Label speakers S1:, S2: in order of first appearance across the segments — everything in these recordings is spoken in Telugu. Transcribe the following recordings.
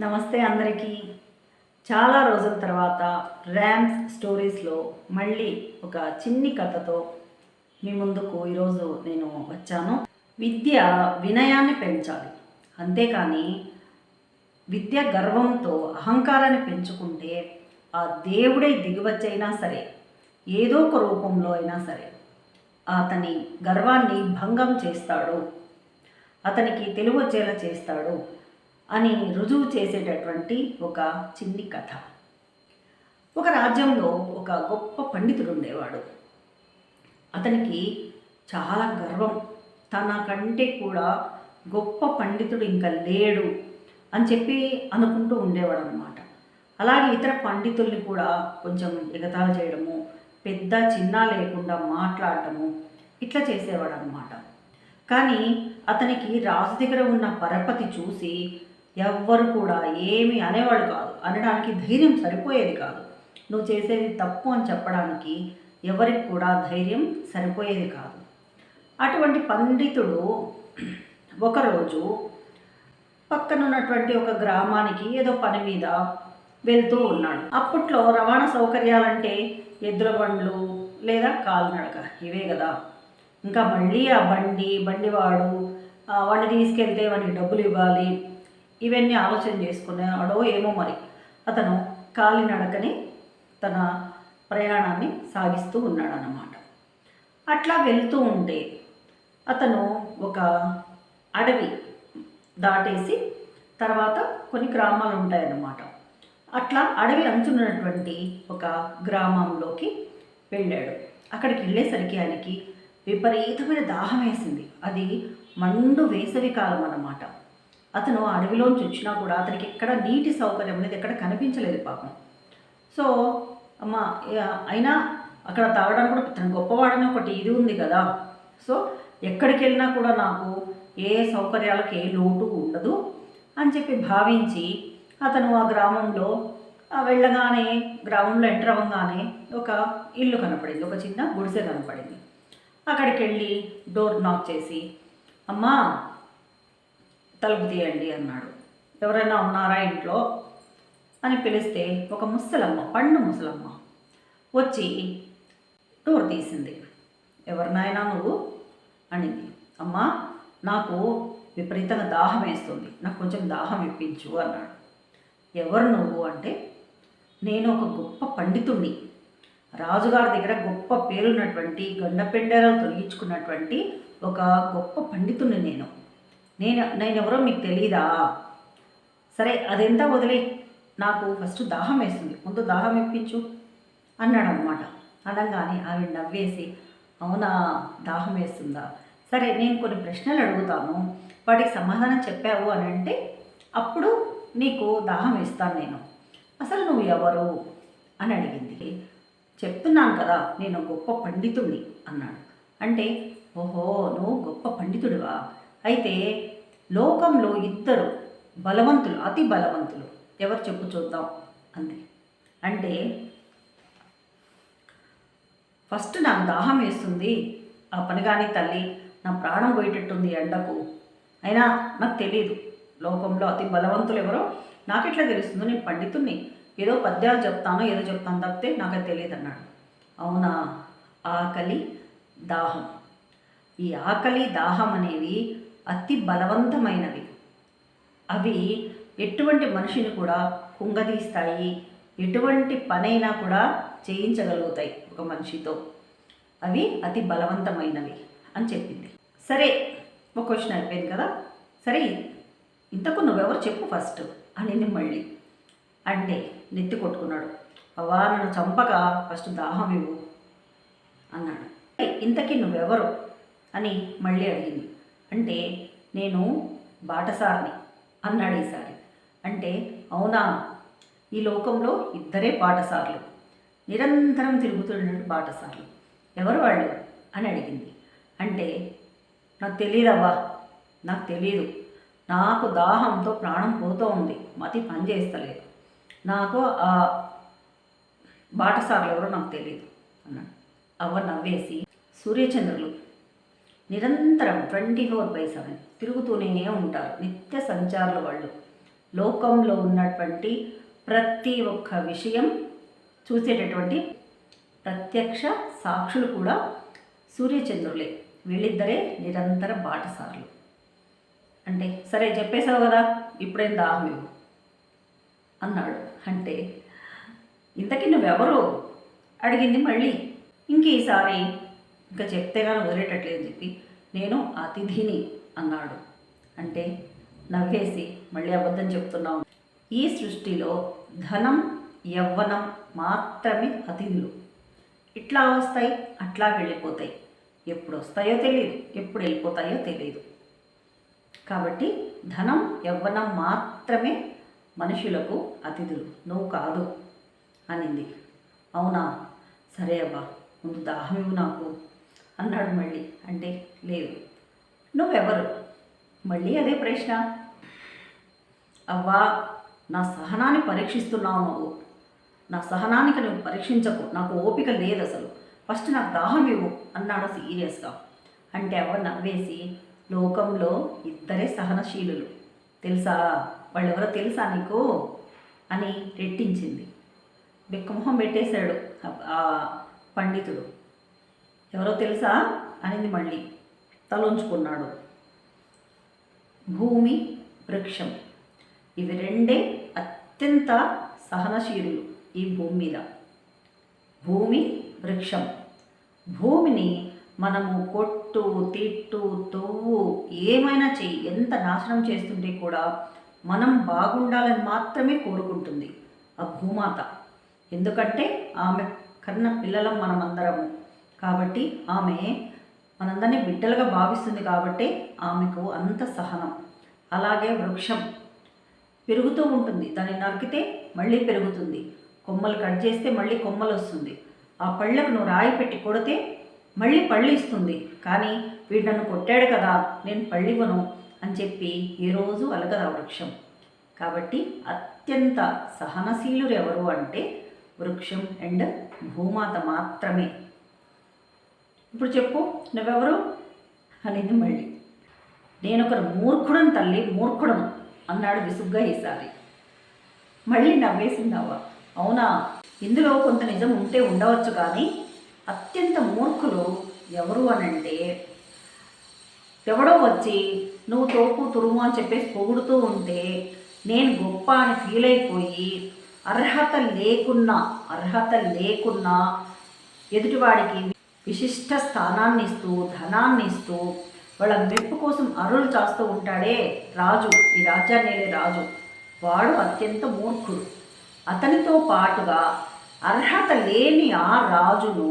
S1: నమస్తే అందరికీ. చాలా రోజుల తర్వాత ర్యామ్స్ స్టోరీస్లో మళ్ళీ ఒక చిన్ని కథతో మీ ముందుకు ఈరోజు నేను వచ్చాను. విద్య వినయాన్ని పెంచాలి, అంతేకాని విద్య గర్వంతో అహంకారాన్ని పెంచుకుంటే ఆ దేవుడే దిగివచ్చైనా సరే, ఏదో ఒక రూపంలో అయినా సరే అతని గర్వాన్ని భంగం చేస్తాడు, అతనికి తెలివచ్చేలా చేస్తాడు అని రుజువు చేసేటటువంటి ఒక చిన్ని కథ. ఒక రాజ్యంలో ఒక గొప్ప పండితుడు ఉండేవాడు. అతనికి చాలా గర్వం, తన కంటే కూడా గొప్ప పండితుడు ఇంకా లేడు అని చెప్పి అనుకుంటూ ఉండేవాడు అనమాట. అలాగే ఇతర పండితుల్ని కూడా కొంచెం ఎగతాళి చేయడము, పెద్ద చిన్న లేకుండా మాట్లాడటము, ఇట్లా చేసేవాడు అనమాట. కానీ అతనికి రాజు దగ్గర ఉన్న పరపతి చూసి ఎవ్వరు కూడా ఏమీ అనేవాళ్ళు కాదు, అనడానికి ధైర్యం సరిపోయేది కాదు. నువ్వు చేసేది తప్పు అని చెప్పడానికి ఎవరికి కూడా ధైర్యం సరిపోయేది కాదు. అటువంటి పండితుడు ఒకరోజు పక్కనున్నటువంటి ఒక గ్రామానికి ఏదో పని మీద వెళ్తూ ఉన్నాడు. అప్పట్లో రవాణా సౌకర్యాలంటే ఎద్దుల బండ్లు లేదా కాలినడక ఇవే కదా. ఇంకా మళ్ళీ ఆ బండివాడు వాడిని తీసుకెళ్తే వాడికి డబ్బులు ఇవ్వాలి, ఇవన్నీ ఆలోచన చేసుకున్నాడో ఏమో మరి. అతను కాలినడకని తన ప్రయాణాన్ని సాగిస్తూ ఉన్నాడన్నమాట. అట్లా వెళ్తూ ఉంటే అతను ఒక అడవి దాటేసి తర్వాత కొన్ని గ్రామాలు ఉంటాయన్నమాట. అట్లా అడవి అంచున్నటువంటి ఒక గ్రామంలోకి వెళ్ళాడు. అక్కడికి వెళ్ళేసరికి ఆయనకి విపరీతమైన దాహం వేసింది. అది మండు వేసవి కాలం అన్నమాట. అతను అడవిలోంచి వచ్చినా కూడా అతనికి ఎక్కడ నీటి సౌకర్యం అనేది ఎక్కడ కనిపించలేదు పాపం. సో అయినా అక్కడ తాగడానికి కూడా తన గొప్పవాడని ఒకటి ఇది ఉంది కదా. సో ఎక్కడికి వెళ్ళినా కూడా నాకు ఏ సౌకర్యాలకు ఏ లోటు ఉండదు అని చెప్పి భావించి అతను ఆ గ్రామంలో వెళ్ళగానే, గ్రామంలో ఎంటర్ అవ్వగానే ఒక ఇల్లు కనపడింది, ఒక చిన్న గుడిసె కనపడింది. అక్కడికి వెళ్ళి డోర్ నాక్ చేసి, అమ్మా తలుపు తీయండి అన్నాడు. ఎవరైనా ఉన్నారా ఇంట్లో అని పిలిస్తే ఒక ముసలమ్మ, పండు ముసలమ్మ వచ్చి డోర్ తీసింది. ఎవరినైనా నువ్వు అనింది. అమ్మా, నాకు విపరీతంగా దాహం వేస్తుంది, నాకు కొంచెం దాహం ఇప్పించు అన్నాడు. ఎవరు నువ్వు అంటే, నేను ఒక గొప్ప పండితుణ్ణి, రాజుగారి దగ్గర గొప్ప పేరున్నటువంటి గండపెండేరాలు తొలగించుకున్నటువంటి ఒక గొప్ప పండితుణ్ణి నేనెవరో మీకు తెలీదా? సరే అదెంత వదిలే, నాకు ఫస్ట్ దాహం వేస్తుంది, ముందు దాహం ఇప్పించు అన్నాడు అనమాట. అనగానే ఆవిడ నవ్వేసి, అవునా దాహం వేస్తుందా, సరే నేను కొన్ని ప్రశ్నలు అడుగుతాను, వాటికి సమాధానం చెప్పావు అని అంటే అప్పుడు నీకు దాహం ఇస్తాను నేను. అసలు నువ్వు ఎవరు అని అడిగింది. చెప్తున్నాను కదా నేను గొప్ప పండితుడిని అన్నాడు. అంటే ఓహో నువ్వు గొప్ప పండితుడివా, అయితే లోకంలో ఇద్దరు బలవంతులు, అతి బలవంతులు ఎవరు చెప్పు చూద్దాం అంది. అంటే ఫస్ట్ నాకు దాహం వేస్తుంది, ఆ పని కానీ తల్లి నా ప్రాణం పోయేటట్టుంది ఎండకు, అయినా నాకు తెలియదు లోకంలో అతి బలవంతులు ఎవరో నాకెట్లా తెలుస్తుందో, నేను పండితుడిని, ఏదో పద్యాలు చెప్తాను ఏదో చెప్తాను తప్పితే నాకు అది తెలియదు అన్నాడు. అవునా, ఆకలి దాహం, ఈ ఆకలి దాహం అనేవి అతి బలవంతమైనవి. అవి ఎటువంటి మనిషిని కూడా కుంగదీస్తాయి, ఎటువంటి పనైనా కూడా చేయించగలుగుతాయి ఒక మనిషితో, అవి అతి బలవంతమైనవి అని చెప్పింది. సరే ఒక క్వశ్చన్ అయిపోయింది కదా, సరే ఇంతకు నువ్వెవరు చెప్పు ఫస్ట్ అనింది మళ్ళీ. అంటే నెత్తి కొట్టుకున్నాడు. అవ్వా నన్ను చంపక ఫస్ట్ దాహం ఇవ్వు అన్నాడు. ఇంతకీ నువ్వెవరు అని మళ్ళీ అడిగింది. అంటే నేను బాటసారిని అన్నాడు ఈసారి. అంటే అవునా, ఈ లోకంలో ఇద్దరే బాటసార్లు, నిరంతరం తిరుగుతున్నట్టు బాటసార్లు, ఎవరు వాళ్ళు అని అడిగింది. అంటే నాకు తెలియదవ్వా, నాకు తెలియదు, నాకు దాహంతో ప్రాణం పోతూ ఉంది, మతి పని చేస్తలేదు, నాకు ఆ బాటసార్లు ఎవరో నాకు తెలియదు అన్నాడు. అవ్వ నవ్వేసి, సూర్యచంద్రులు నిరంతరం 24/7 తిరుగుతూనే ఉంటారు, నిత్య సంచారులు వాళ్ళు, లోకంలో ఉన్నటువంటి ప్రతి ఒక్క విషయం చూసేటటువంటి ప్రత్యక్ష సాక్షులు కూడా సూర్యచంద్రులే. వీళ్ళిద్దరే నిరంతర బాటసారులు. అంటే సరే చెప్పేశావు కదా, ఇప్పుడేం దాహం ఇవ్వు అన్నాడు. అంటే ఇంతకీ నువ్వెవరు అడిగింది మళ్ళీ. ఇంక ఈసారి ఇంకా చెప్తే కానీ వదిలేటట్లేదని చెప్పి నేను అతిథిని అన్నాడు. అంటే నవ్వేసి మళ్ళీ అబద్ధం చెప్తున్నావు. ఈ సృష్టిలో ధనం యవ్వనం మాత్రమే అతిథులు. ఇట్లా వస్తాయి, అట్లా వెళ్ళిపోతాయి. ఎప్పుడు వస్తాయో తెలియదు, ఎప్పుడు వెళ్ళిపోతాయో తెలియదు. కాబట్టి ధనం యవ్వనం మాత్రమే మనుషులకు అతిథులు, నువ్వు కాదు అనింది. అవునా, సరే అబ్బా, ముందు దాహం ఇవ్వు నాకు అన్నాడు మళ్ళీ. అంటే లేదు, నువ్వెవరు? మళ్ళీ అదే ప్రశ్న. అవ్వా, నా సహనాన్ని పరీక్షిస్తున్నావు నువ్వు. నా సహనానికి నువ్వు పరీక్షించకు, నాకు ఓపిక లేదు అసలు. ఫస్ట్ నాకు దాహం ఇవ్వు అన్నాడు సీరియస్గా. అంటే అవ్వ నవ్వేసి, లోకంలో ఇద్దరే సహనశీలులు తెలుసా, వాళ్ళెవరో తెలుసా నీకు అని రెట్టించింది. బిక్కమొహం పెట్టేశాడు ఆ పండితుడు. ఎవరో తెలుసా అనింది మళ్ళీ. తలంచుకున్నాడు. భూమి, వృక్షం, ఇవి రెండే అత్యంత సహనశీలులు ఈ భూమి మీద. భూమి, వృక్షం. భూమిని మనము కొట్టు, తిట్టు, తవ్వు, ఏమైనా చెయ్యి, ఎంత నాశనం చేస్తుంటే కూడా మనం బాగుండాలని మాత్రమే కోరుకుంటుంది ఆ భూమాత. ఎందుకంటే ఆమె కన్న పిల్లలం మనమందరము. కాబట్టి ఆమె మనందరినీ బిడ్డలుగా భావిస్తుంది. కాబట్టి ఆమెకు అంత సహనం. అలాగే వృక్షం పెరుగుతూ ఉంటుంది. దాన్ని నరికితే మళ్ళీ పెరుగుతుంది. కొమ్మలు కట్ చేస్తే మళ్ళీ కొమ్మలు వస్తుంది. ఆ పళ్ళకు నువ్వు రాయి పెట్టి కొడితే మళ్ళీ పళ్ళు ఇస్తుంది. కానీ వీడు నన్ను కొట్టాడు కదా, నేను పళ్ళివ్వను అని చెప్పి ఏ రోజు అలగదు ఆ వృక్షం. కాబట్టి అత్యంత సహనశీలురు ఎవరు అంటే వృక్షం అండ్ భూమాత మాత్రమే. ఇప్పుడు చెప్పు, నువ్వెవరు అనేది మళ్ళీ. నేనొకరు మూర్ఖుడను తల్లి, మూర్ఖుడను అన్నాడు విసుగ్గా ఈసారి. మళ్ళీ నవ్వేసిందావా. అవునా, ఇందులో కొంత నిజం ఉంటే ఉండవచ్చు, కానీ అత్యంత మూర్ఖులు ఎవరు అనంటే, ఎవడో వచ్చి నువ్వు తోపు తురుము అని చెప్పేసి పొగుడుతూ ఉంటే నేను గొప్ప అని ఫీల్ అయిపోయి అర్హత లేకున్నా ఎదుటివాడికి విశిష్ట స్థానాన్ని ఇస్తూ, ధనాన్ని ఇస్తూ, వాళ్ళ మెప్పు కోసం అరులు చాస్తూ ఉంటాడే రాజు, ఈ రాజ్యాన్ని రాజు, వాడు అత్యంత మూర్ఖుడు. అతనితో పాటుగా అర్హత లేని ఆ రాజును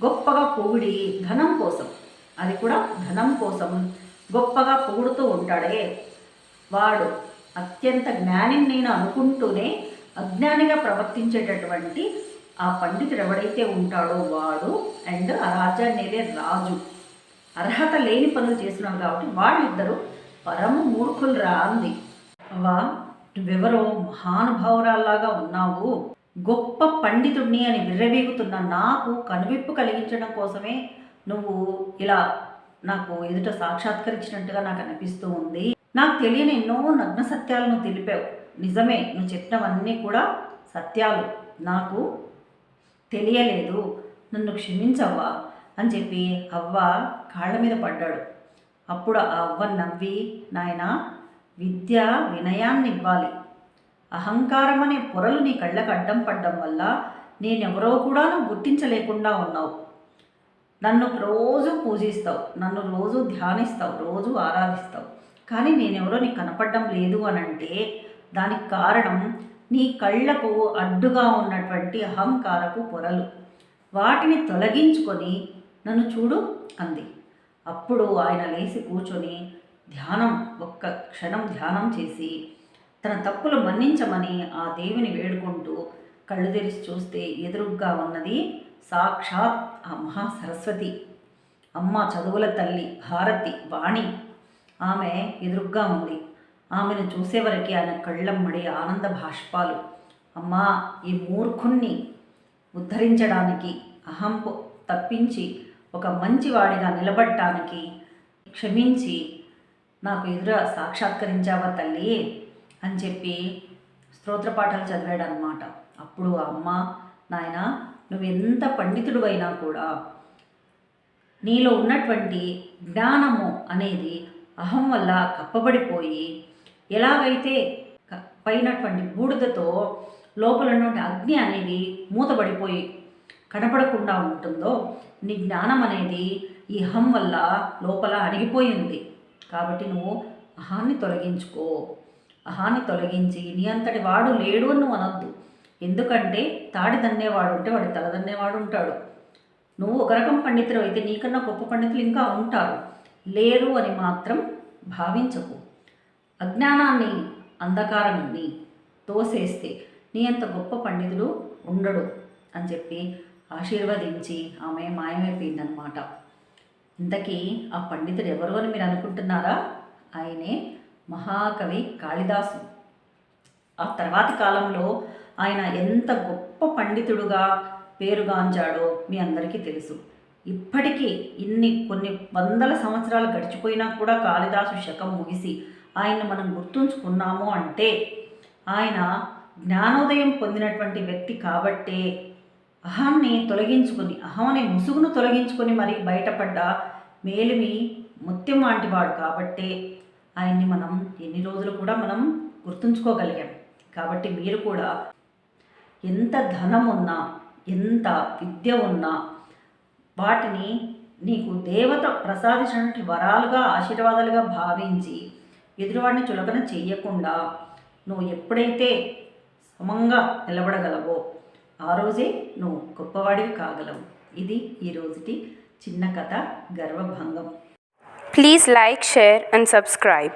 S1: గొప్పగా పొగిడి ధనం కోసం, అది కూడా ధనం కోసం గొప్పగా పొగుడుతూ ఉంటాడే వాడు అత్యంత జ్ఞానిని నేను అనుకుంటూనే అజ్ఞానిగా ప్రవర్తించేటటువంటి ఆ పండితుడు ఎవడైతే ఉంటాడో వాడు అండ్ ఆ రాజ్యాన్ని రాజు అర్హత లేని పనులు చేస్తున్నాడు. కాబట్టి వాళ్ళిద్దరూ పరమ మూర్ఖులు రా అంది. అవ్వా, నువ్వెవరో మహానుభావురాల్లాగా ఉన్నావు, గొప్ప పండితుడిని అని విర్రవీగుతున్న నాకు కనువిప్పు కలిగించడం కోసమే నువ్వు ఇలా నాకు ఎదుట సాక్షాత్కరించినట్టుగా నాకు అనిపిస్తూ ఉంది. నాకు తెలియని ఎన్నో నగ్న సత్యాలను తెలిపావు. నిజమే, నువ్వు చెప్పినవన్నీ కూడా సత్యాలు, నాకు తెలియలేదు, నన్ను క్షమించవ్వా అని చెప్పి అవ్వ కాళ్ళ మీద పడ్డాడు. అప్పుడు ఆ అవ్వ నవ్వి, నాయనా, విద్య వినయాన్ని ఇవ్వాలి. అహంకారం అనే పొరలు నీ కళ్ళకు అడ్డం పడ్డం వల్ల నేనెవరో కూడా నువ్వు గుర్తించలేకుండా ఉన్నావు. నన్ను రోజు పూజిస్తావు, నన్ను రోజు ధ్యానిస్తావు, రోజు ఆరాధిస్తావు, కానీ నేనెవరో నీకు కనపడడం లేదు అనంటే దానికి కారణం నీ కళ్ళకు అడ్డుగా ఉన్నటువంటి అహంకారపు పొరలు. వాటిని తొలగించుకొని నన్ను చూడు అంది. అప్పుడు ఆయన లేచి కూర్చొని ధ్యానం, ఒక్క క్షణం ధ్యానం చేసి తన తప్పులు మన్నించమని ఆ దేవిని వేడుకుంటూ కళ్ళు తెరిచి చూస్తే ఎదురుగ్గా ఉన్నది సాక్షాత్ ఆ మహాసరస్వతి, అమ్మ చదువుల తల్లి భారతి వాణి. ఆమె ఎదురుగ్గా ఉంది. ఆమెను చూసేవరకి ఆయన కళ్ళమ్మడి ఆనంద భాష్పాలు. అమ్మా, ఈ మూర్ఖుణ్ణి ఉద్ధరించడానికి, అహంపు తప్పించి ఒక మంచివాడిగా నిలబడటానికి క్షమించి నాకు ఎదుర సాక్షాత్కరించావా తల్లి అని చెప్పి స్తోత్ర పాఠాలు చదివాడు అనమాట. అప్పుడు అమ్మ, నాయన నువ్వు ఎంత పండితుడు అయినా కూడా నీలో ఉన్నటువంటి జ్ఞానము అనేది అహం వల్ల కప్పబడిపోయి, ఎలాగైతే పైనటువంటి బూడిదతో లోపల ఉన్నటువంటి అగ్ని అనేది మూతబడిపోయి కనపడకుండా ఉంటుందో, నీ జ్ఞానం అనేది ఈ అహం వల్ల లోపల అణిగిపోయి ఉంది. కాబట్టి నువ్వు అహాన్ని తొలగించుకో. అహాన్ని తొలగించి నీ అంతటి వాడు లేడు అని నువ్వు అనొద్దు. ఎందుకంటే తాడి దన్నేవాడు ఉంటే వాడి తల దన్నేవాడు ఉంటాడు. నువ్వు ఒక రకం పండితుడు అయితే నీకన్నా గొప్ప పండితులు ఇంకా ఉంటారు. లేరు అని మాత్రం భావించకు. అజ్ఞానాన్ని, అంధకారాన్ని తోసేస్తే నీ అంత గొప్ప పండితుడు ఉండడు అని చెప్పి ఆశీర్వదించి ఆమె మాయమైపోయిందనమాట. ఇంతకీ ఆ పండితుడు ఎవరు అని మీరు అనుకుంటున్నారా? ఆయనే మహాకవి కాళిదాసు. ఆ తర్వాతి కాలంలో ఆయన ఎంత గొప్ప పండితుడుగా పేరుగాంచాడో మీ అందరికీ తెలుసు. ఇప్పటికీ కొన్ని వందల సంవత్సరాలు గడిచిపోయినా కూడా కాళిదాసు శకం ముగిసి ఆయన్ని మనం గుర్తుంచుకున్నాము అంటే ఆయన జ్ఞానోదయం పొందినటువంటి వ్యక్తి కాబట్టే, అహాన్ని తొలగించుకొని, అహం అనే ముసుగును తొలగించుకొని మరి బయటపడ్డ మేలిమి ముత్యం వంటివాడు కాబట్టే ఆయన్ని మనం ఎన్ని రోజులు కూడా మనం గుర్తుంచుకోగలిగాం. కాబట్టి మీరు కూడా ఎంత ధనం ఉన్నా, ఎంత విద్య ఉన్నా, వాటిని నీకు దేవత ప్రసాదించినటువంటి వరాలుగా, ఆశీర్వాదాలుగా భావించి ఎదురువాడిని చులకన చెయ్యకుండా నువ్వు ఎప్పుడైతే సమంగా నిలబడగలవో ఆ రోజే నువ్వు గొప్పవాడివి కాగలవు. ఇది ఈ రోజుటి చిన్న కథ, గర్వభంగం.
S2: Please like, share and subscribe.